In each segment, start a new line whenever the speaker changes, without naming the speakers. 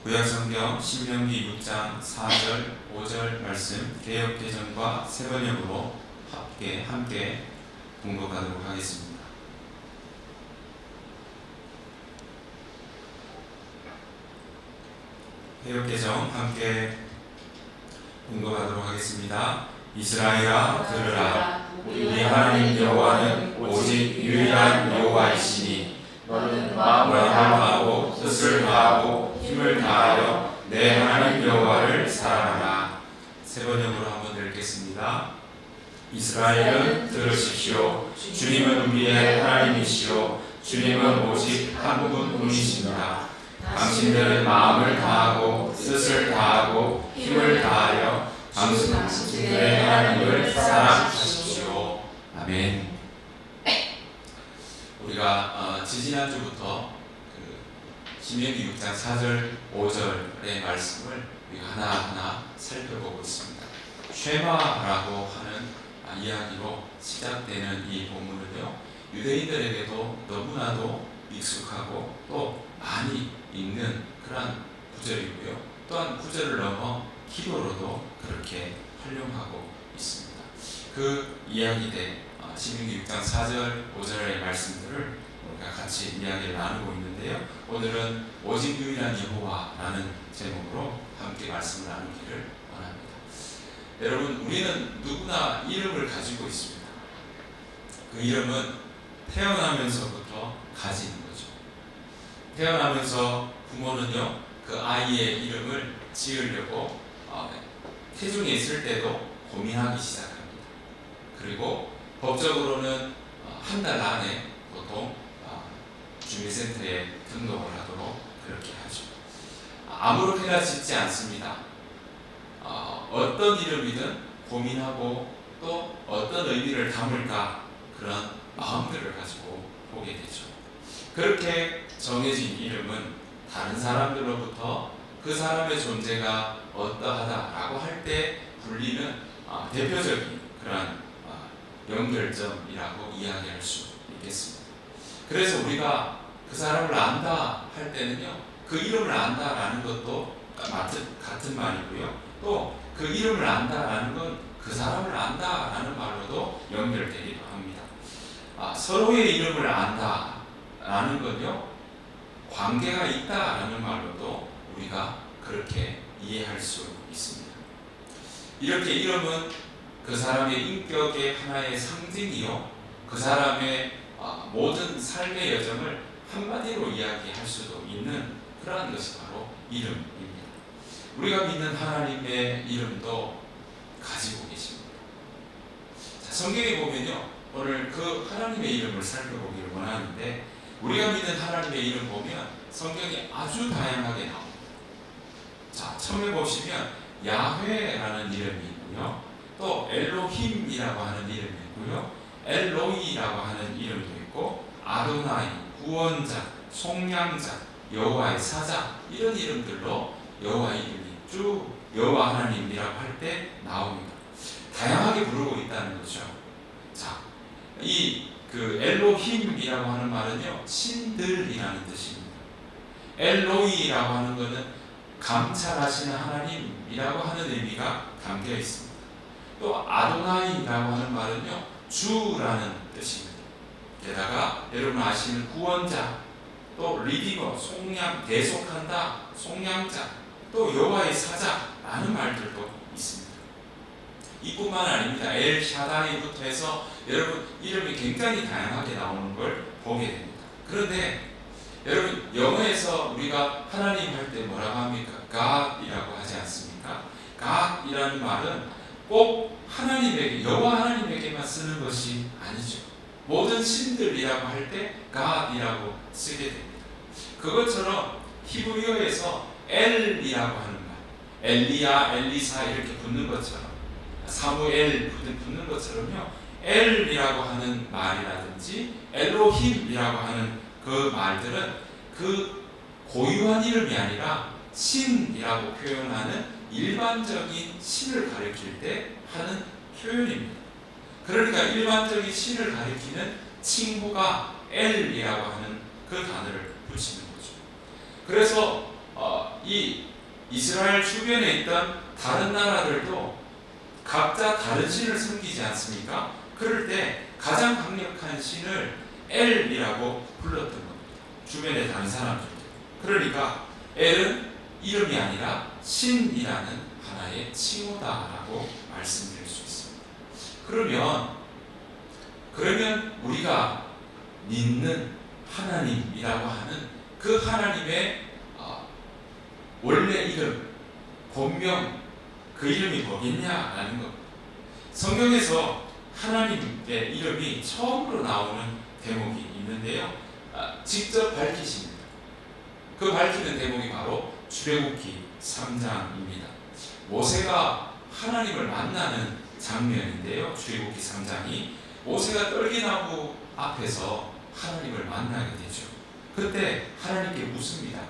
구약성경 신명기 6장 4절 5절 말씀 개역개정과 새번역으로 함께 공독하도록 하겠습니다. 개역개정 함께 공독하도록 하겠습니다. 이스라엘아 들으라. 우리 하나님 여호와는 오직 유일한 여호와이시니 너는 마음을 다하고 뜻을 다하고 힘을 다하여 내 하나님 여호와를 사랑하라. 새번역으로 한번 읽겠습니다. 이스라엘은 들으십시오. 주님은 우리의 하나님이시오. 주님은 오직 한 분이십니다. 당신들은 마음을 다하고 뜻을 다하고 힘을 다하여 당신들의 하나님을 사랑하십시오. 아멘. 우리가 지지난주부터 신명기 6장 4절 5절의 말씀을 우리가 하나하나 살펴보고 있습니다. 쉐마라고 하는 이야기로 시작되는 이 본문은요, 유대인들에게도 너무나도 익숙하고 또 많이 읽는 그런 구절이고요. 또한 구절을 넘어 기도로도 그렇게 활용하고 있습니다. 그 이야기된 신명기 6장 4절 5절의 말씀들을 우리가 같이 이야기를 나누고 있는데요. 오늘은 오직 유일한 여호와라는 제목으로 함께 말씀을 나누기를 원합니다. 여러분, 우리는 누구나 이름을 가지고 있습니다. 그 이름은 태어나면서부터 가지는 거죠. 태어나면서 부모는요, 그 아이의 이름을 지으려고 태중에 있을 때도 고민하기 시작합니다. 그리고 법적으로는 한 달 안에 보통 주민센터에 등록을 하도록 그렇게 하죠. 아무렇게나 짓지 않습니다. 어떤 이름이든 고민하고 또 어떤 의미를 담을까 그런 마음들을 가지고 보게 되죠. 그렇게 정해진 이름은 다른 사람들로부터 그 사람의 존재가 어떠하다라고 할 때 불리는 대표적인 그런 연결점이라고 이야기할 수 있겠습니다. 그래서 우리가 그 사람을 안다 할 때는요, 그 이름을 안다라는 것도 같은 말이고요. 또 그 이름을 안다라는 건 그 사람을 안다라는 말로도 연결되기도 합니다. 서로의 이름을 안다라는 건요, 관계가 있다라는 말로도 우리가 그렇게 이해할 수 있습니다. 이렇게 이름은 그 사람의 인격의 하나의 상징이요, 그 사람의 모든 삶의 여정을 한마디로 이야기할 수도 있는 그러한 것이 바로 이름입니다. 우리가 믿는 하나님의 이름도 가지고 계십니다. 자, 성경에 보면요, 오늘 그 하나님의 이름을 살펴보기를 원하는데, 우리가 믿는 하나님의 이름 보면 성경이 아주 다양하게 나옵니다. 자, 처음에 보시면 야훼라는 이름이 있고요, 또 엘로힘이라고 하는 이름이 있고요, 엘로이라고 하는 이름도 있고, 아도나이, 구원자, 속량자, 여호와의 사자, 이런 이름들로 여호와 이름이 쭉 여호와 하나님이라고 할 때 나옵니다. 다양하게 부르고 있다는 거죠. 자, 그 엘로힘이라고 하는 말은요, 신들이라는 뜻입니다. 엘로이라고 하는 것은 감찰하시는 하나님이라고 하는 의미가 담겨 있습니다. 또 아도나이라고 하는 말은요, 주라는 뜻입니다. 게다가 여러분 아시는 구원자, 또 리디머, 속량, 대속한다, 속량자, 또 여호와의 사자라는 말들도 있습니다. 이뿐만 아닙니다. 엘샤다이부터 해서 여러분 이름이 굉장히 다양하게 나오는 걸 보게 됩니다. 그런데 여러분, 영어에서 우리가 하나님 할 때 뭐라고 합니까? God이라고 하지 않습니까? God이라는 말은 꼭 하나님에게, 여호와 하나님에게만 쓰는 것이 아니죠. 모든 신들이라고 할 때 God이라고 쓰게 됩니다. 그것처럼 히브리어에서 엘이라고 하는 말, 엘리야, 엘리사 이렇게 붙는 것처럼, 사무엘 붙는 것처럼요, 엘이라고 하는 말이라든지 엘로힘이라고 하는 그 말들은 그 고유한 이름이 아니라 신이라고 표현하는 일반적인 신을 가리킬 때 하는 표현입니다. 그러니까 일반적인 신을 가리키는 칭호가 엘이라고 하는 그 단어를 붙이는 거죠. 그래서 이 이스라엘 주변에 있던 다른 나라들도 각자 다른 신을 섬기지 않습니까? 그럴 때 가장 강력한 신을 엘이라고 불렀던 겁니다. 주변에 다른 사람들. 그러니까 엘은 이름이 아니라 신이라는 하나의 칭호다라고 말씀드릴 수 있습니다. 그러면 우리가 믿는 하나님이라고 하는 그 하나님의 원래 이름, 본명, 그 이름이 뭐겠냐라는 것. 성경에서 하나님의 이름이 처음으로 나오는 대목이 있는데요. 직접 밝히십니다. 그 밝히는 대목이 바로 출애굽기 3장입니다. 모세가 하나님을 만나는 장면인데요. 출애굽기 3장이 모세가 떨기나무 앞에서 하나님을 만나게 되죠. 그때 하나님께 묻습니다.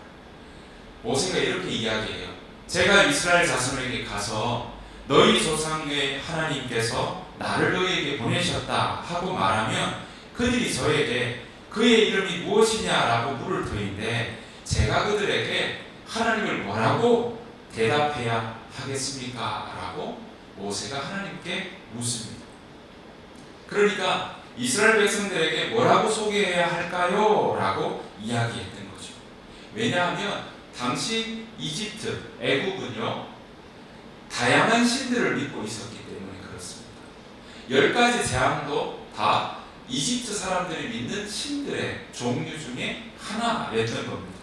모세가 이렇게 이야기해요. 제가 이스라엘 자손에게 가서 너희 조상의 하나님께서 나를 너희에게 보내셨다 하고 말하면 그들이 저에게 그의 이름이 무엇이냐라고 물을 터인데 제가 그들에게 하나님을 뭐라고 대답해야 하겠습니까? 라고 모세가 하나님께 묻습니다. 그러니까 이스라엘 백성들에게 뭐라고 소개해야 할까요? 라고 이야기했던 거죠. 왜냐하면 당시 이집트, 애국은요 다양한 신들을 믿고 있었기 때문에 그렇습니다. 10가지 재앙도 다 이집트 사람들이 믿는 신들의 종류 중에 하나였던 겁니다.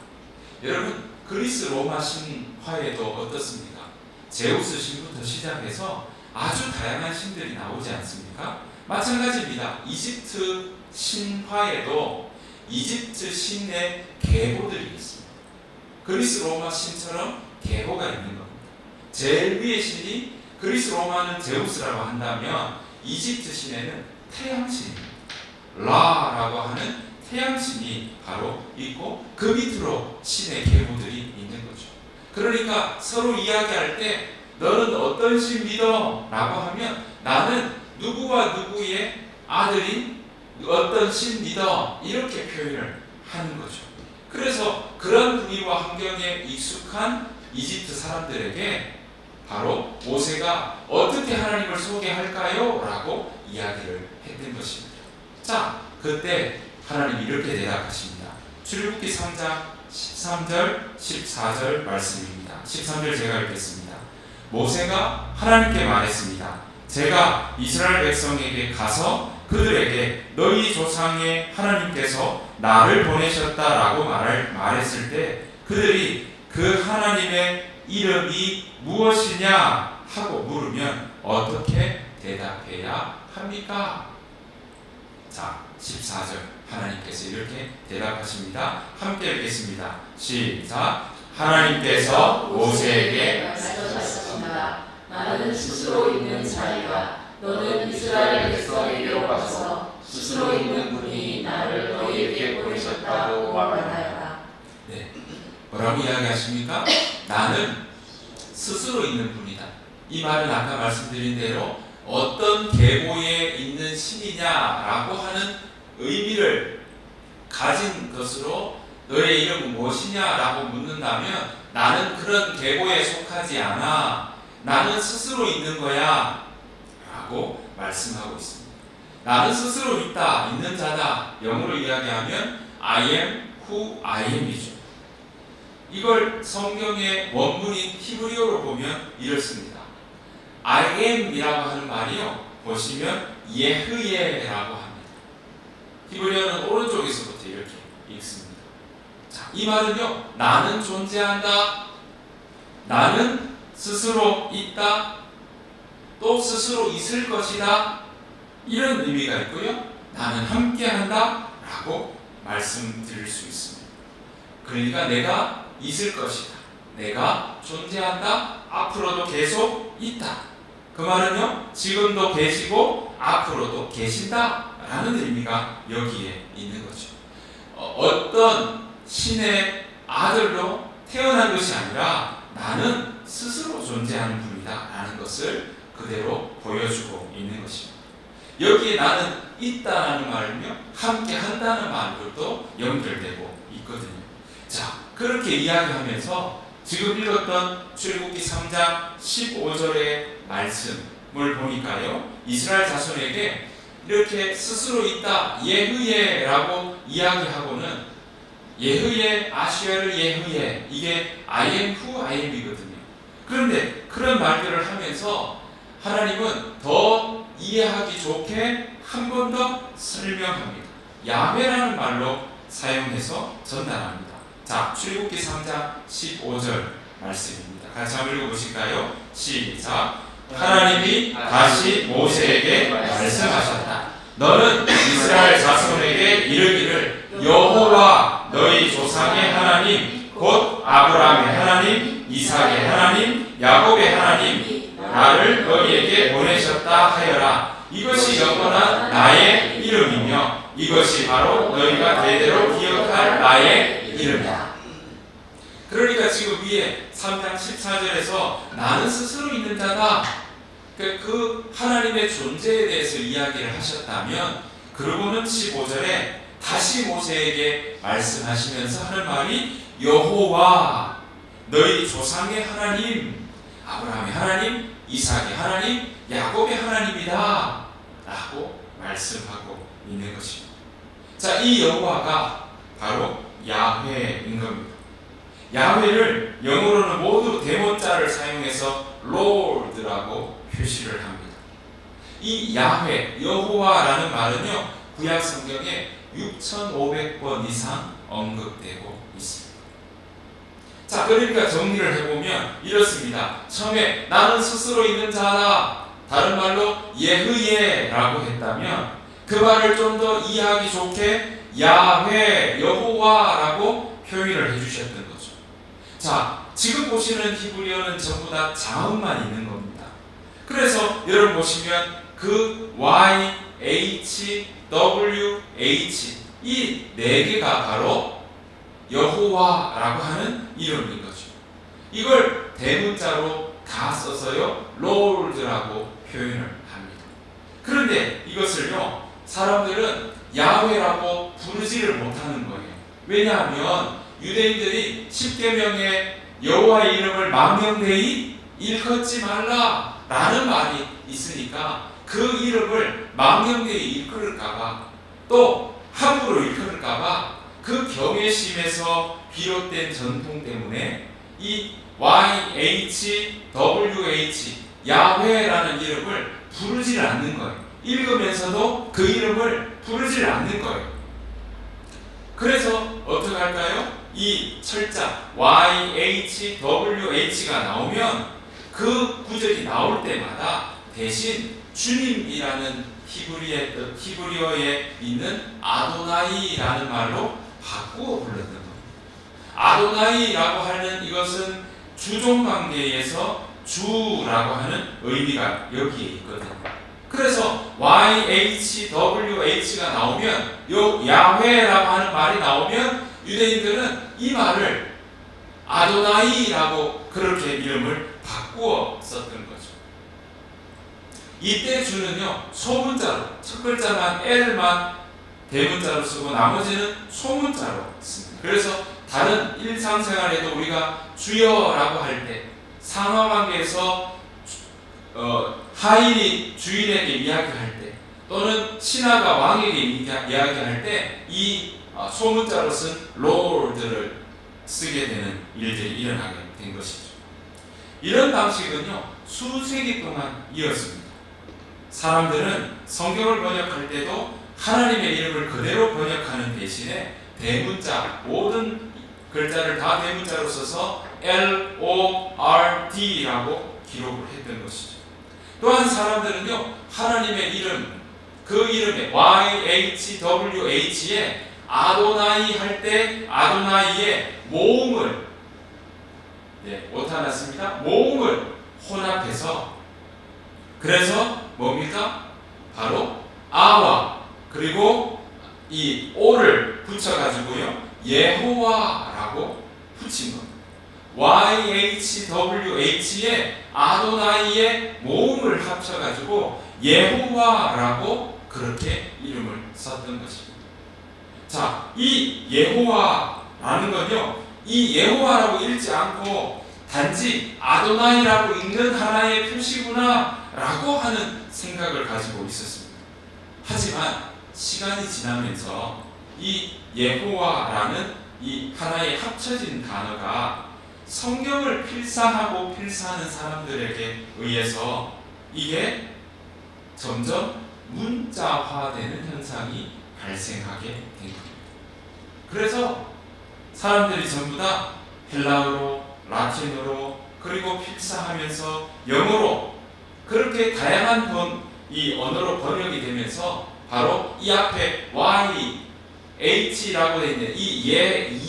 여러분, 그리스 로마 신화에도 어떻습니까? 제우스 신부터 시작해서 아주 다양한 신들이 나오지 않습니까? 마찬가지입니다. 이집트 신화에도 이집트 신의 계보들이 있습니다. 그리스 로마 신처럼 계보가 있는 겁니다. 제일 위의 신이 그리스 로마는 제우스라고 한다면 이집트 신에는 태양신입니다. 라라고 하는 태양신이 바로 있고 그 밑으로 신의 계보들이 있는 거죠. 그러니까 서로 이야기할 때 너는 어떤 신 믿어? 라고 하면 나는 누구와 누구의 아들인 어떤 신 믿어? 이렇게 표현을 하는 거죠. 그래서 그런 분위기와 환경에 익숙한 이집트 사람들에게 바로 모세가 어떻게 하나님을 소개할까요? 라고 이야기를 했던 것입니다. 자, 그때 하나님이 이렇게 대답하십니다. 출애굽기 3장 13절 14절 말씀입니다. 13절 제가 읽겠습니다. 모세가 하나님께 말했습니다. 제가 이스라엘 백성에게 가서 그들에게 너희 조상의 하나님께서 나를 보내셨다라고 말했을 때 그들이 그 하나님의 이름이 무엇이냐 하고 물으면 어떻게 대답해야 합니까? 자, 14절 하나님께서 이렇게 대답하십니다. 함께 읽겠습니다. 시작. 하나님께서 모세에게
말씀하셨습니다. 나는 스스로 있는 자리라. 너는 이스라엘 백성에게 가서 스스로 있는 분이 나를 너희에게 보내셨다고 말하여라.
네, 뭐라고 이야기하십니까? 나는 스스로 있는 분이다. 이 말은 아까 말씀드린 대로 어떤 계보에 있는 신이냐라고 하는 의미를 가진 것으로 너의 이름은 무엇이냐라고 묻는다면 나는 그런 계보에 속하지 않아. 나는 스스로 있는 거야 라고 말씀하고 있습니다. 나는 스스로 있다, 있는 자다. 영어로 이야기하면 I am who I am이죠. 이걸 성경의 원문인 히브리어로 보면 이렇습니다. I am이라고 하는 말이요, 보시면 예흐예라고 합니다. 히브리어는 오른쪽에서부터 이렇게 읽습니다. 자, 이 말은요, 나는 존재한다, 나는 스스로 있다, 또 스스로 있을 것이다, 이런 의미가 있고요, 나는 함께한다 라고 말씀드릴 수 있습니다. 그러니까 내가 있을 것이다, 내가 존재한다, 앞으로도 계속 있다. 그 말은요, 지금도 계시고 앞으로도 계신다 라는 의미가 여기에 있는 거죠. 어떤 신의 아들로 태어난 것이 아니라 나는 스스로 존재하는 분이다 라는 것을 그대로 보여주고 있는 것입니다. 여기에 나는 있다라는 말은요, 함께 한다는 말들도 연결되고 있거든요. 자, 그렇게 이야기하면서 지금 읽었던 출애굽기 3장 15절의 말씀을 보니까요, 이스라엘 자손에게 이렇게 스스로 있다 예흐예라고 이야기하고는 예흐예 아시아를 예흐예, 이게 I am who I am이거든요. 그런데 그런 말들을 하면서 하나님은 더 이해하기 좋게 한 번 더 설명합니다. 야훼라는 말로 사용해서 전달합니다. 자, 출애굽기 3장 15절 말씀입니다. 같이 한번 읽어보실까요? 시작. 하나님이 다시 모세에게 말씀하셨다. 너는 이스라엘 자손에게 이르기를 여호와 너희 조상의 하나님 곧 아브라함의 하나님, 이삭의 하나님, 야곱의 하나님 나를 너희에게 보내셨다 하여라. 이것이 영원한 나의 이름이며 이것이 바로 너희가 대대로 기억할 나의 이름이다. 그러니까 지금 위에 3장 14절에서 나는 스스로 있는 자다, 그 하나님의 존재에 대해서 이야기를 하셨다면, 그러고는 15절에 다시 모세에게 말씀하시면서 하는 말이 여호와 너희 조상의 하나님, 아브라함의 하나님, 이삭의 하나님, 야곱의 하나님이다 라고 말씀하고 있는 것입니다. 자, 이 여호와가 바로 야훼인 겁니다. 야훼를 영어로는 모두 대문자를 사용해서 Lord라고 표시를 합니다. 이 야훼, 여호와라는 말은요, 구약 성경에 6,500번 이상 언급되고 있습니다. 자, 그러니까 정리를 해보면 이렇습니다. 처음에 나는 스스로 있는 자다, 다른 말로 예흐예라고 했다면, 그 말을 좀 더 이해하기 좋게 야훼, 여호와라고 표현을 해주셨던 거죠. 자, 지금 보시는 히브리어는 전부 다 자음만 있는 겁니다. 그래서 여러분 보시면 그 Y, H, W, H 이 네 개가 바로 여호와라고 하는 이름인 거죠. 이걸 대문자로 다 써서요 Lord라고 표현을 합니다. 그런데 이것을요 사람들은 야훼라고 부르지를 못하는 거예요. 왜냐하면 유대인들이 10계명에 여호와의 이름을 망령되이 일컫지 말라라는 말이 있으니까 그 이름을 망령되이 일컬을까봐, 또 함부로 일컬을까봐 그 경외심에서 비롯된 전통 때문에 이 YHWH 야훼라는 이름을 부르질 않는 거예요. 읽으면서도 그 이름을 부르질 않는 거예요. 그래서 어떻게 할까요? 이 철자 YHWH가 나오면 그 구절이 나올 때마다 대신 주님이라는 히브리어에 있는 아도나이라는 말로 바꾸어 불렀던 겁니다. 아도나이라고 하는 이것은 주종관계에서 주라고 하는 의미가 여기에 있거든요. 그래서 YHWH가 나오면, 요 야훼라고 하는 말이 나오면 유대인들은 이 말을 아도나이라고 그렇게 이름을 바꾸어 썼던 거죠. 이때 주는요 소문자로, 첫 글자만 L만 대문자로 쓰고 나머지는 소문자로 씁니다. 그래서 다른 일상생활에도 우리가 주여라고 할 때, 상하관계에서 하인이 주인에게 이야기할 때, 또는 신하가 왕에게 이야기할 때 이 소문자로 쓴 Lord를 쓰게 되는 일들이 일어나게 된 것이죠. 이런 방식은요 수세기 동안 이었습니다. 사람들은 성경을 번역할 때도 하나님의 이름을 그대로 번역하는 대신에 대문자, 모든 글자를 다 대문자로 써서 LORD라고 기록을 했던 것이죠. 또한 사람들은요 하나님의 이름, 그 이름에 YHWH에 아도나이 할 때 아도나이의 모음을, 오타 났습니다. 모음을 혼합해서, 그래서 뭡니까? 바로 아와 그리고 이 오를 붙여가지고요 예호와라고 붙인 겁니다. YHWH에 아도나이의 모음을 합쳐가지고 예호와라고 그렇게 이름을 썼던 것입니다. 자, 이 예호와라는 건요 이 여호와라고 읽지 않고 단지 아도나이라고 읽는 하나의 표시구나 라고 하는 생각을 가지고 있었습니다. 하지만 시간이 지나면서 이 여호와라는 이 하나의 합쳐진 단어가 성경을 필사하고 필사하는 사람들에게 의해서 이게 점점 문자화되는 현상이 발생하게 된 겁니다. 그래서 사람들이 전부 다 헬라어로, 라틴어로, 그리고 필사하면서 영어로 그렇게 다양한 이 언어로 번역이 되면서 바로 이 앞에 Y, H라고 되어 있는 이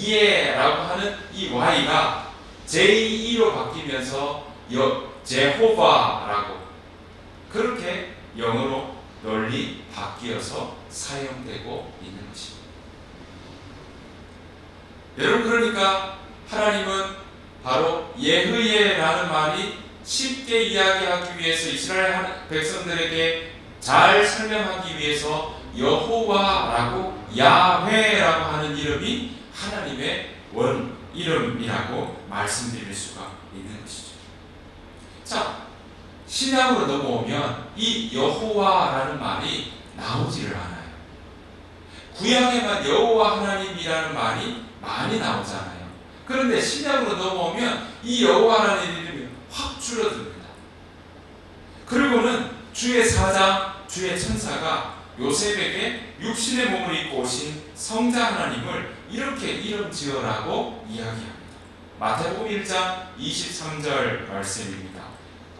예라고 하는 이 Y가 JE로 바뀌면서 제호바라고 그렇게 영어로 널리 바뀌어서 사용되고 있는 것입니다. 여러분, 그러니까 하나님은 바로 예흐예라는 말이 쉽게 이야기하기 위해서 이스라엘 백성들에게 잘 설명하기 위해서 여호와라고 야훼라고 하는 이름이 하나님의 원 이름이라고 말씀드릴 수가 있는 것이죠. 자, 신약으로 넘어오면 이 여호와라는 말이 나오지를 않아요. 구약에만 여호와 하나님이라는 말이 많이 나오잖아요. 그런데 신약으로 넘어오면 이 여호와라는 이름이 확 줄어듭니다. 그리고는 주의 사자, 주의 천사가 요셉에게 육신의 몸을 입고 오신 성자 하나님을 이렇게 이름 지어라고 이야기합니다. 마태복음 1장 23절 말씀입니다.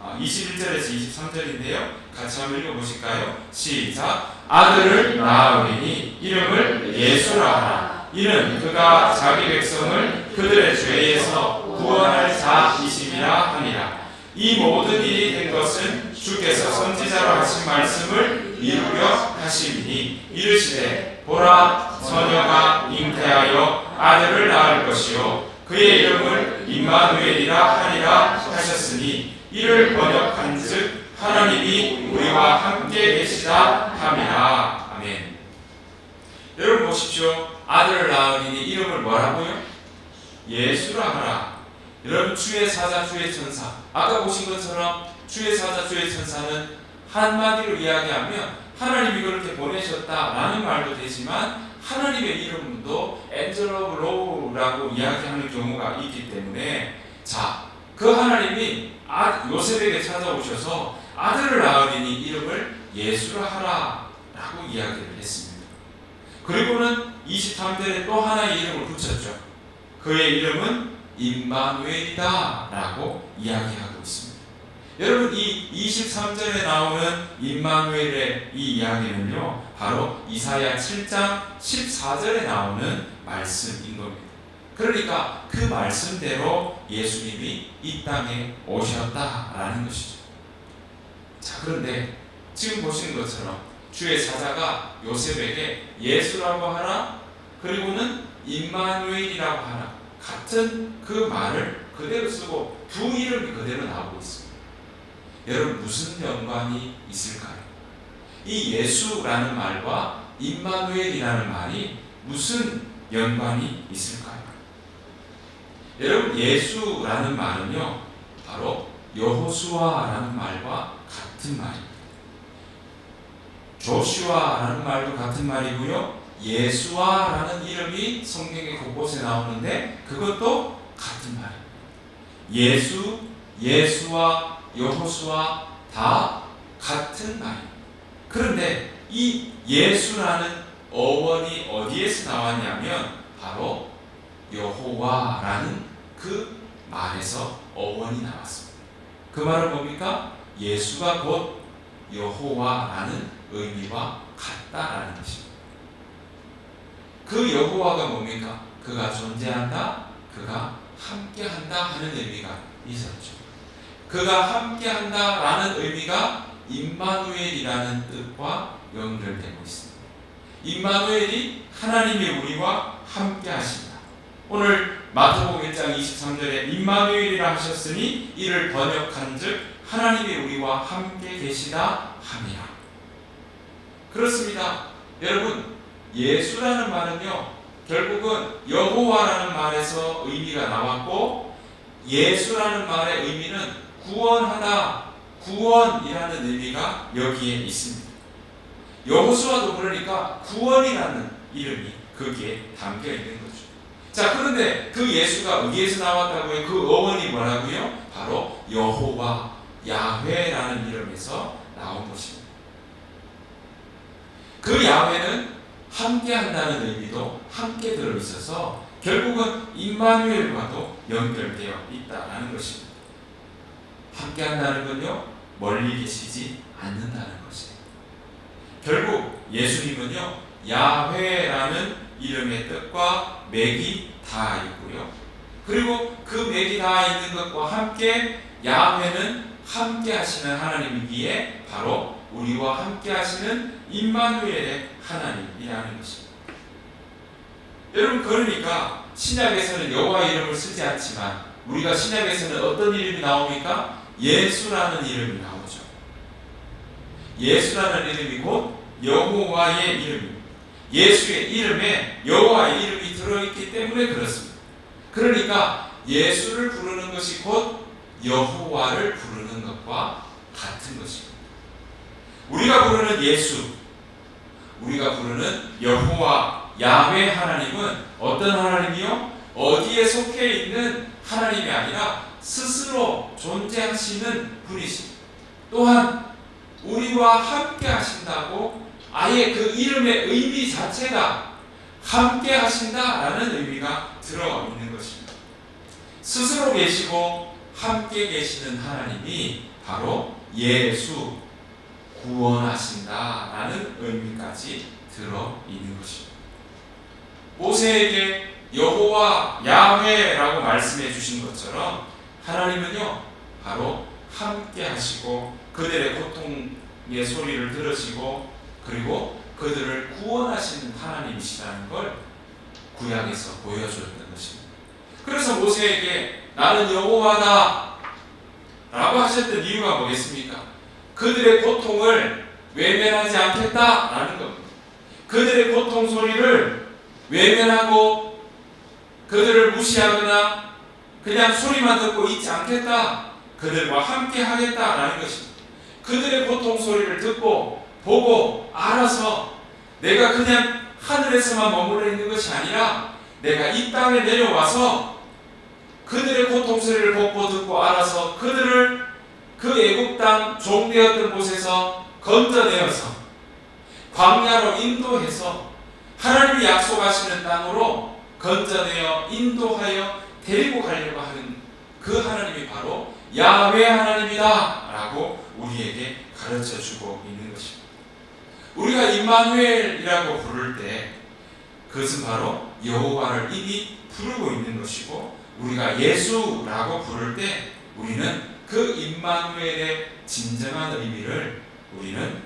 21절에서 23절인데요. 같이 한번 읽어보실까요? 시작. 아들을 낳으리니 이름을 예수라 하라. 이는 그가 자기 백성을 그들의 죄에서 구원할 자이심이라 하니라. 이 모든 일이 된 것은 주께서 선지자로 하신 말씀을 이루려 하심이니 이르시되 보라 처녀가 잉태하여 아들을 낳을 것이요 그의 이름을 임마누엘이라 하리라 하셨으니 이를 번역한즉 하나님이 우리와 함께 계시다 함이라. 아멘. 여러분 보십시오. 아들을 낳으리니 이름을 뭐라고요? 예수라 하라. 여러분, 주의 사자, 주의 천사, 아까 보신 것처럼 주의 사자, 주의 천사는 한마디로 이야기하면 하나님이 그렇게 보내셨다라는 말도 되지만 하나님의 이름도 엔젤 오브 로우라고 이야기하는 경우가 있기 때문에, 자, 그 하나님이 요셉에게 찾아오셔서 아들을 낳으리니 이름을 예수라 하라 라고 이야기를 했습니다. 그리고는 23절에 또 하나의 이름을 붙였죠. 그의 이름은 임마누엘이다 라고 이야기하고 있습니다. 여러분, 이 23절에 나오는 임마누엘의 이 이야기는요, 바로 이사야 7장 14절에 나오는 말씀인 겁니다. 그러니까 그 말씀대로 예수님이 이 땅에 오셨다라는 것이죠. 자, 그런데 지금 보시는 것처럼 주의 사자가 요셉에게 예수라고 하나, 그리고는 임마누엘이라고 하나, 같은 그 말을 그대로 쓰고 두 이름이 그대로 나오고 있습니다. 여러분, 무슨 연관이 있을까요? 이 예수라는 말과 임마누엘이라는 말이 무슨 연관이 있을까요? 여러분, 예수라는 말은요, 바로 여호수아라는 말과 같은 말입니다. 조슈아라는 말도 같은 말이고요, 예수아라는 이름이 성경에 곳곳에 나오는데 그것도 같은 말입니다. 예수, 예수와 여호수아 다 같은 말입니다. 그런데 이 예수라는 어원이 어디에서 나왔냐면 바로 여호와라는 그 말에서 어원이 나왔습니다. 그 말은 뭡니까? 예수가 곧 여호와라는 의미와 같다라는 것입니다. 그 여호와가 뭡니까? 그가 존재한다, 그가 함께한다 하는 의미가 있었죠. 그가 함께한다라는 의미가 임마누엘이라는 뜻과 연결되고 있습니다. 임마누엘이 하나님이 우리와 함께하신다. 오늘 마태복음 1장 23절에 임마누엘이라 하셨으니 이를 번역한즉 하나님이 우리와 함께 계시다 함이라. 그렇습니다. 여러분, 예수라는 말은요, 결국은 여호와라는 말에서 의미가 나왔고, 예수라는 말의 의미는 구원하다, 구원이라는 의미가 여기에 있습니다. 여호수아도 그러니까 구원이라는 이름이 거기에 담겨 있는 거죠. 자, 그런데 그 예수가 어디에서 나왔다고요? 그 어원이 뭐라고요? 바로 여호와, 야훼라는 이름에서 나온 것입니다. 그 야훼는 함께 한다는 의미도 함께 들어있어서 결국은 임마누엘과도 연결되어 있다는 것입니다. 함께 한다는 건요, 멀리 계시지 않는다는 것이에요. 결국 예수님은요, 야훼라는 이름의 뜻과 맥이 다 있고요. 그리고 그 맥이 다 있는 것과 함께 야훼는 함께 하시는 하나님이기에 바로 우리와 함께 하시는 임마누엘의 하나님이라는 것입니다. 여러분, 그러니까 신약에서는 여호와 이름을 쓰지 않지만 우리가 신약에서는 어떤 이름이 나옵니까? 예수라는 이름이 나오죠. 예수라는 이름이 곧 여호와의 이름입니다. 예수의 이름에 여호와의 이름이 들어있기 때문에 그렇습니다. 그러니까 예수를 부르는 것이 곧 여호와를 부르는 것과 같은 것입니다. 우리가 부르는 예수, 우리가 부르는 여호와, 야훼 하나님은 어떤 하나님이요? 어디에 속해 있는 하나님이 아니라 스스로 존재하시는 분이십니다. 또한 우리와 함께 하신다고 아예 그 이름의 의미 자체가 함께 하신다라는 의미가 들어 있는 것입니다. 스스로 계시고 함께 계시는 하나님이 바로 예수, 구원하신다라는 의미까지 들어 있는 것입니다. 모세에게 여호와, 야훼라고 말씀해 주신 것처럼 하나님은요, 바로 함께 하시고 그들의 고통의 소리를 들으시고 그리고 그들을 구원하시는 하나님이시라는 걸 구약에서 보여줬던 것입니다. 그래서 모세에게 나는 여호와다 라고 하셨던 이유가 뭐겠습니까? 그들의 고통을 외면하지 않겠다라는 겁니다. 그들의 고통 소리를 외면하고 그들을 무시하거나 그냥 소리만 듣고 있지 않겠다, 그들과 함께 하겠다라는 것입니다. 그들의 고통 소리를 듣고 보고 알아서 내가 그냥 하늘에서만 머물러 있는 것이 아니라 내가 이 땅에 내려와서 그들의 고통 소리를 보고 듣고 알아서 그들을 그 애굽 땅 종되었던 곳에서 건져내어서 광야로 인도해서 하나님이 약속하시는 땅으로 건져내어 인도하여 데리고 가려고 하는 그 하나님이 바로 야훼 하나님이다 라고 우리에게 가르쳐주고 있는 것입니다. 우리가 임마누엘이라고 부를 때 그것은 바로 여호와를 이미 부르고 있는 것이고, 우리가 예수라고 부를 때 우리는 그 임마누엘의 진정한 의미를 우리는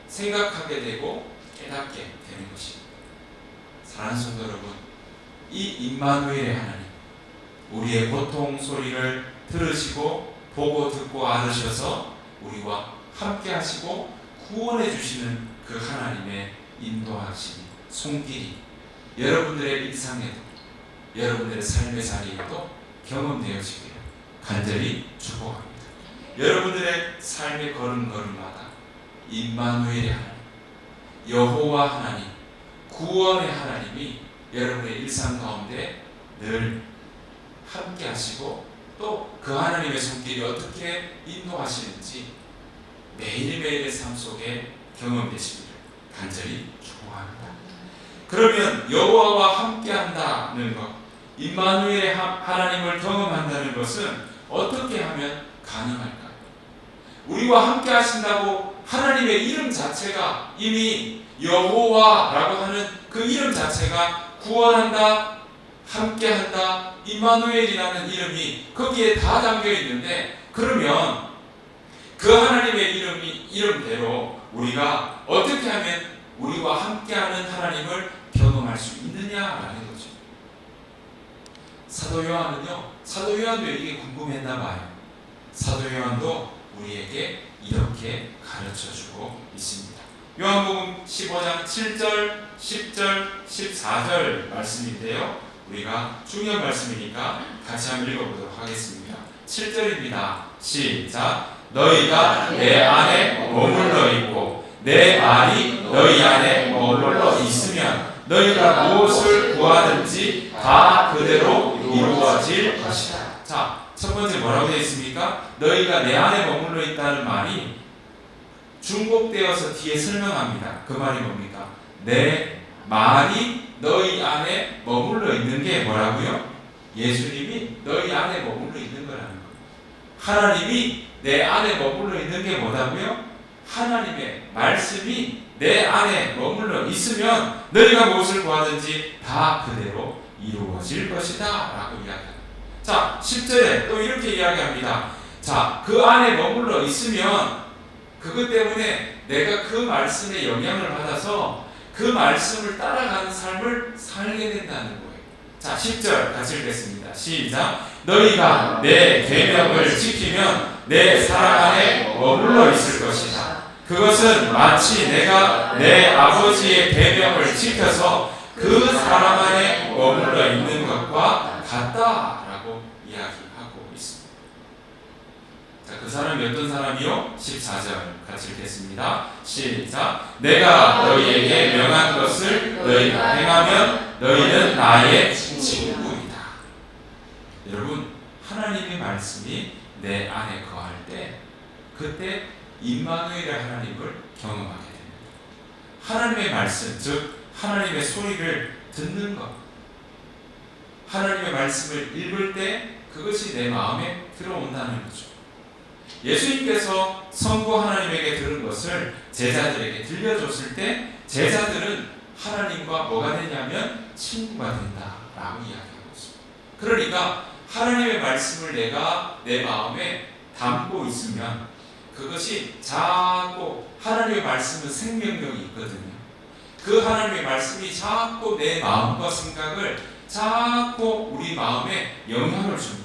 생각하게 되고 깨닫게 되는 것입니다. 사랑하는 성도 여러분, 이 임마누엘의 하나님, 우리의 고통 소리를 들으시고 보고 듣고 알으셔서 우리와 함께 하시고 구원해 주시는 그 하나님의 인도하심이 손길이 여러분들의 일상에도 여러분들의 삶의 자리에도 경험되어지기를 간절히 축복합니다. 여러분들의 삶의 걸음걸음마다 임마누엘의 하나님, 여호와 하나님, 구원의 하나님이 여러분의 일상 가운데 늘 함께 하시고 또 그 하나님의 손길이 어떻게 인도하시는지 매일매일의 삶 속에 경험되시기를 간절히 축복합니다. 그러면 여호와와 함께 한다는 것, 임마누엘의 하나님을 경험한다는 것은 어떻게 하면 가능할까요? 우리와 함께 하신다고 하나님의 이름 자체가 이미 여호와라고 하는 그 이름 자체가 구원한다, 함께한다, 임마누엘이라는 이름이 거기에 다 담겨 있는데, 그러면 그 하나님의 이름대로 우리가 어떻게 하면 우리와 함께하는 하나님을 경험할 수 있느냐라는 거죠. 사도 요한도 이게 궁금했나 봐요. 사도 요한도 우리에게 이렇게 가르쳐주고 있습니다. 요한복음 15장 7절, 10절, 14절 말씀인데요. 우리가 중요한 말씀이니까 같이 한번 읽어보도록 하겠습니다. 7절입니다. 시작. 너희가 내 안에 머물러 있고 내 말이 너희 안에 머물러 있으면 너희가 무엇을 구하든지 다 그대로 이루어질 것이다. 자, 첫 번째 뭐라고 되어 있습니까? 너희가 내 안에 머물러 있다는 말이 중복되어서 뒤에 설명합니다. 그 말이 뭡니까? 내 말이 너희 안에 머물러 있는 게 뭐라고요? 예수님이 너희 안에 머물러 있는 거라는 거예요. 하나님이 내 안에 머물러 있는 게 뭐라고요? 하나님의 말씀이 내 안에 머물러 있으면 너희가 무엇을 구하든지 다 그대로 이루어질 것이다 라고 이야기합니다. 자, 10절에 또 이렇게 이야기합니다. 자, 그 안에 머물러 있으면 그것 때문에 내가 그 말씀에 영향을 받아서 그 말씀을 따라가는 삶을 살게 된다는 거예요. 자, 10절 같이 읽겠습니다. 시작. 너희가 내 계명을 지키면 내 사랑 안에 머물러 있을 것이다. 그것은 마치 내가 내 아버지의 계명을 지켜서 그 사람 안에 머물러 있는 것과 같다라고 이야기하고 있습니다. 자, 그 사람이 어떤 사람이요? 14절 같이 읽겠습니다. 시작. 내가 너희에게 명한 것을 너희가 행하면 너희는 나의 친구이다. 여러분, 하나님의 말씀이 내 안에 거할 때 그때 임마누엘의 하나님을 경험하게 됩니다. 하나님의 말씀, 즉 하나님의 소리를 듣는 것, 하나님의 말씀을 읽을 때 그것이 내 마음에 들어온다는 거죠. 예수님께서 성부 하나님에게 들은 것을 제자들에게 들려줬을 때 제자들은 하나님과 뭐가 되냐면 친구가 된다라고 이야기하고 있습니다. 그러니까 하나님의 말씀을 내가 내 마음에 담고 있으면 그것이 자꾸 하나님의 말씀은 생명력이 있거든요. 그 하나님의 말씀이 자꾸 내 마음과 생각을 자꾸 우리 마음에 영향을 줍니다.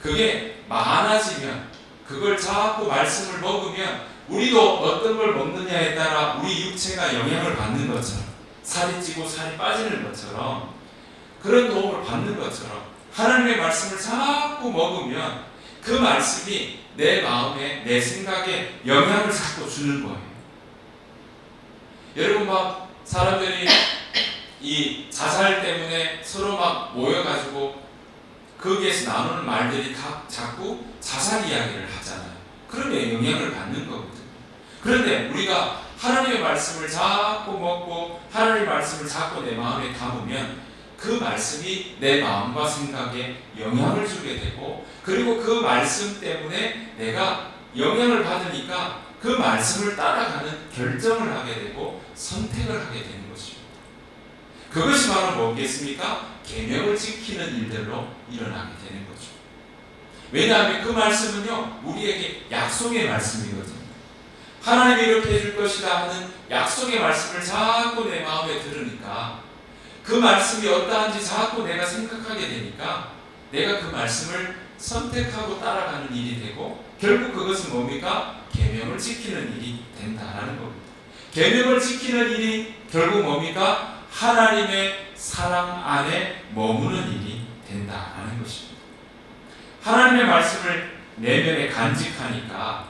그게 많아지면 그걸 자꾸 말씀을 먹으면 우리도 어떤 걸 먹느냐에 따라 우리 육체가 영향을 받는 것처럼 살이 찌고 살이 빠지는 것처럼 그런 도움을 받는 것처럼 하나님의 말씀을 자꾸 먹으면 그 말씀이 내 마음에 내 생각에 영향을 자꾸 주는 거예요. 여러분 막 사람들이 이 자살 때문에 서로 막 모여가지고 거기에서 나누는 말들이 다 자꾸 자살 이야기를 하잖아요. 그러면 영향을 받는 거거든요. 그런데 우리가 하나님의 말씀을 자꾸 먹고 하나님의 말씀을 자꾸 내 마음에 담으면 그 말씀이 내 마음과 생각에 영향을 주게 되고 그리고 그 말씀 때문에 내가 영향을 받으니까 그 말씀을 따라가는 결정을 하게 되고 선택을 하게 되는 것입니다. 그것이 바로 뭐겠습니까? 계명을 지키는 일들로 일어나게 되는 거죠. 왜냐하면 그 말씀은요 우리에게 약속의 말씀이거든요. 하나님이 이렇게 해줄 것이다 하는 약속의 말씀을 자꾸 내 마음에 들으니까 그 말씀이 어떠한지 자꾸 내가 생각하게 되니까 내가 그 말씀을 선택하고 따라가는 일이 되고 결국 그것은 뭡니까? 계명을 지키는 일이 된다라는 겁니다. 계명을 지키는 일이 결국 뭡니까? 하나님의 사랑 안에 머무는 일이 된다라는 것입니다. 하나님의 말씀을 내면에 간직하니까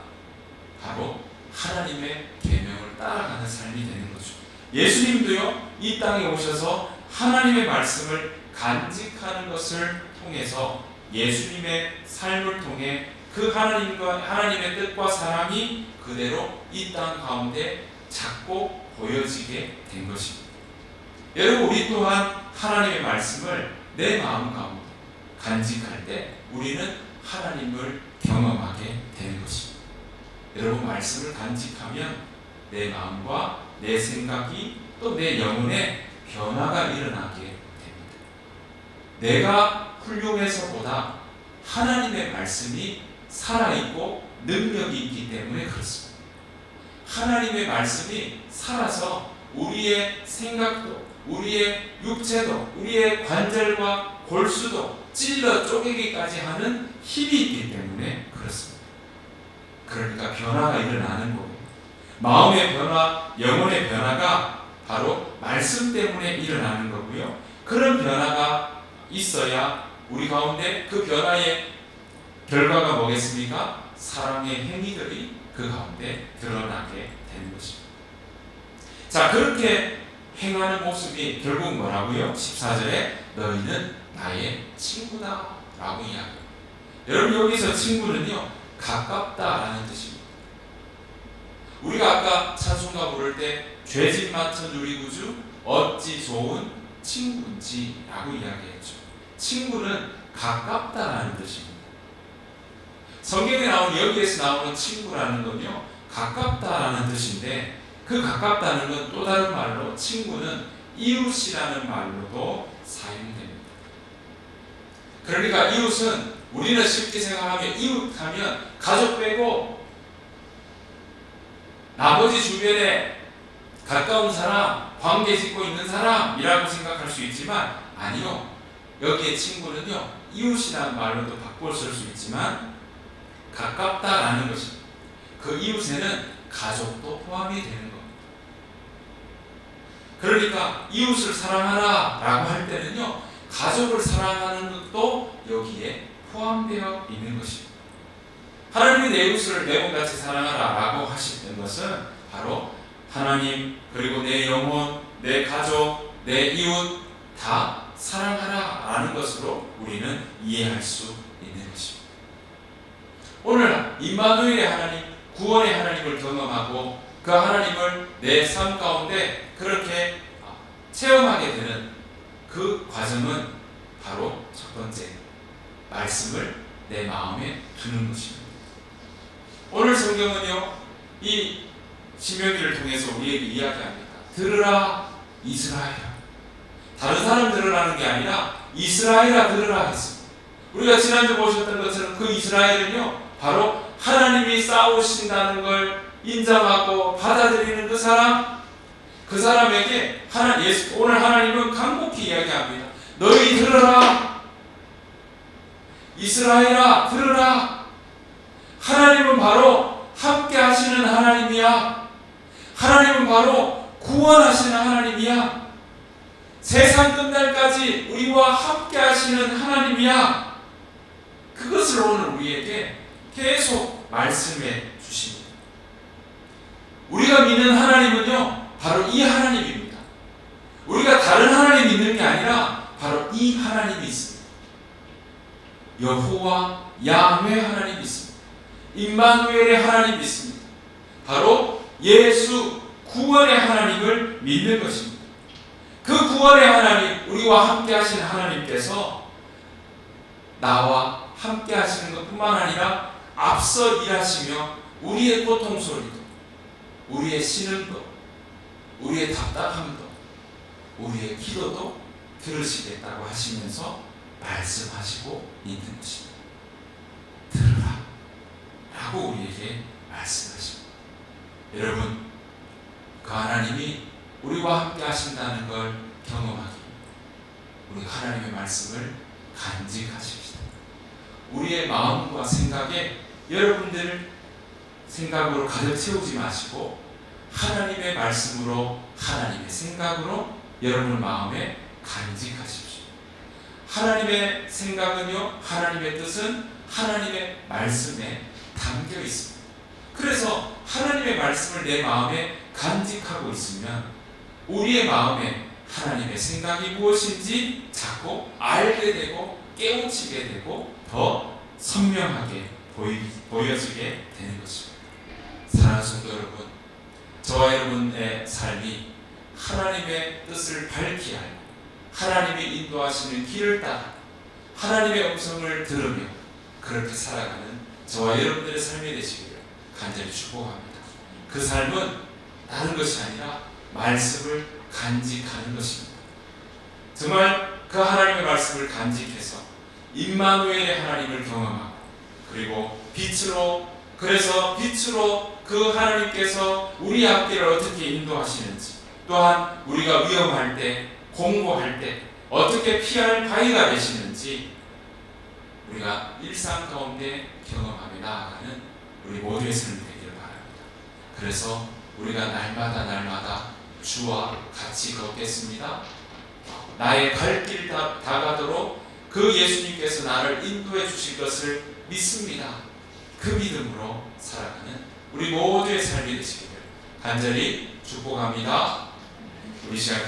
바로 하나님의 계명을 따라가는 삶이 되는 거죠. 예수님도요 이 땅에 오셔서 하나님의 말씀을 간직하는 것을 통해서 예수님의 삶을 통해 그 하나님의 뜻과 사랑이 그대로 이 땅 가운데 작고 보여지게 된 것입니다. 여러분 우리 또한 하나님의 말씀을 내 마음 가운데 간직할 때 우리는 하나님을 경험하게 되는 것입니다. 여러분 말씀을 간직하면 내 마음과 내 생각이 또 내 영혼에 변화가 일어나게 됩니다. 내가 훌륭해서보다 하나님의 말씀이 살아있고 능력이 있기 때문에 그렇습니다. 하나님의 말씀이 살아서 우리의 생각도 우리의 육체도 우리의 관절과 골수도 찔러 쪼개기까지 하는 힘이 있기 때문에 그렇습니다. 그러니까 변화가 일어나는 거예요. 마음의 변화, 영혼의 변화가 바로 말씀 때문에 일어나는 거고요. 그런 변화가 있어야 우리 가운데 그 변화의 결과가 뭐겠습니까? 사랑의 행위들이 그 가운데 드러나게 되는 것입니다. 자, 그렇게 행하는 모습이 결국 뭐라고요? 14절에 너희는 나의 친구다 라고 이야기합니다. 여러분, 여기서 친구는요, 가깝다라는 뜻입니다. 우리가 아까 찬송가 부를 때 죄짐 맡은 우리 구주 어찌 좋은 친구인지 라고 이야기했죠. 친구는 가깝다라는 뜻입니다. 성경에 나오는, 여기에서 나오는 친구라는 건요, 가깝다라는 뜻인데, 그 가깝다는 건 또 다른 말로 친구는 이웃이라는 말로도 사용됩니다. 그러니까 이웃은 우리는 쉽게 생각하면 이웃하면 가족 빼고 나머지 주변에 가까운 사람, 관계 짓고 있는 사람이라고 생각할 수 있지만 아니요. 여기에 친구는요, 이웃이라는 말로도 바꿔 쓸 수 있지만 가깝다라는 것입니다. 그 이웃에는 가족도 포함이 되는 겁니다. 그러니까 이웃을 사랑하라 라고 할 때는요, 가족을 사랑하는 것도 여기에 포함되어 있는 것입니다. 하나님이 내 이웃을 내 몸같이 사랑하라 라고 하시는 것은 바로 하나님, 그리고 내 영혼, 내 가족, 내 이웃 다 사랑하라 라는 것으로 우리는 이해할 수 있는 것입니다. 오늘 임마누엘의 하나님, 구원의 하나님을 경험하고 그 하나님을 내 삶 가운데 그렇게 체험하게 되는 그 과정은 바로 첫 번째, 말씀을 내 마음에 두는 것입니다. 오늘 성경은요, 이 신명기를 통해서 우리에게 이야기합니다. 들으라 이스라엘아. 다른 사람 들으라는 게 아니라 이스라엘아 들으라 했습니다. 우리가 지난주 보셨던 것처럼 그 이스라엘은요, 바로 하나님이 싸우신다는 걸 인정하고 받아들이는 그 사람, 그 사람에게 오늘 하나님은 간곡히 이야기합니다. 너희 들으라, 이스라엘아 들으라. 하나님은 바로 함께 하시는 하나님이야. 하나님은 바로 구원하시는 하나님이야. 세상 끝날까지 우리와 함께 하시는 하나님이야. 그것을 오늘 우리에게 계속 말씀해 주십니다. 우리가 믿는 하나님은요, 바로 이 하나님입니다. 우리가 다른 하나님 믿는 게 아니라 바로 이 하나님이 있습니다. 여호와 야훼 하나님이 있습니다. 임마누엘의 하나님이 있습니다. 바로 예수 구원의 하나님을 믿는 것입니다. 그 구원의 하나님, 우리와 함께 하시는 하나님께서 나와 함께 하시는 것뿐만 아니라 앞서 일하시며 우리의 고통 소리도, 우리의 신음도, 우리의 답답함도, 우리의 기도도 들으시겠다고 하시면서 말씀하시고 있는 것입니다. 들으라 라고 우리에게 말씀하십니다. 여러분, 그 하나님이 우리와 함께 하신다는 걸 경험하기, 우리 하나님의 말씀을 간직하십시다. 우리의 마음과 생각에 여러분들 생각으로 가득 채우지 마시고 하나님의 말씀으로, 하나님의 생각으로 여러분 마음에 간직하십시오. 하나님의 생각은요, 하나님의 뜻은 하나님의 말씀에 담겨 있습니다. 그래서 하나님의 말씀을 내 마음에 간직하고 있으면 우리의 마음에 하나님의 생각이 무엇인지 자꾸 알게 되고 깨우치게 되고 더 선명하게 보여지게 되는 것입니다. 사랑하는 성도 여러분, 저와 여러분의 삶이 하나님의 뜻을 밝히 알고 하나님이 인도하시는 길을 따라 하나님의 음성을 들으며 그렇게 살아가는 저와 여러분들의 삶이 되시기를 간절히 축복합니다. 그 삶은 다른 것이 아니라 말씀을 간직하는 것입니다. 정말 그 하나님의 말씀을 간직해서 임마누엘의 하나님을 경험하고, 그리고 그래서 빛으로 그 하나님께서 우리 앞길을 어떻게 인도하시는지, 또한 우리가 위험할 때, 공고할 때 어떻게 피할 바위가 되시는지 우리가 일상 가운데 경험하며 나아가는 우리 모두의 삶이 되기를 바랍니다. 그래서 우리가 날마다 주와 같이 걷겠습니다. 나의 갈 길 다가도록 그 예수님께서 나를 인도해 주실 것을 믿습니다. 그 믿음으로 살아가는 우리 모두의 삶이 되시기를 간절히 축복합니다. 우리 시간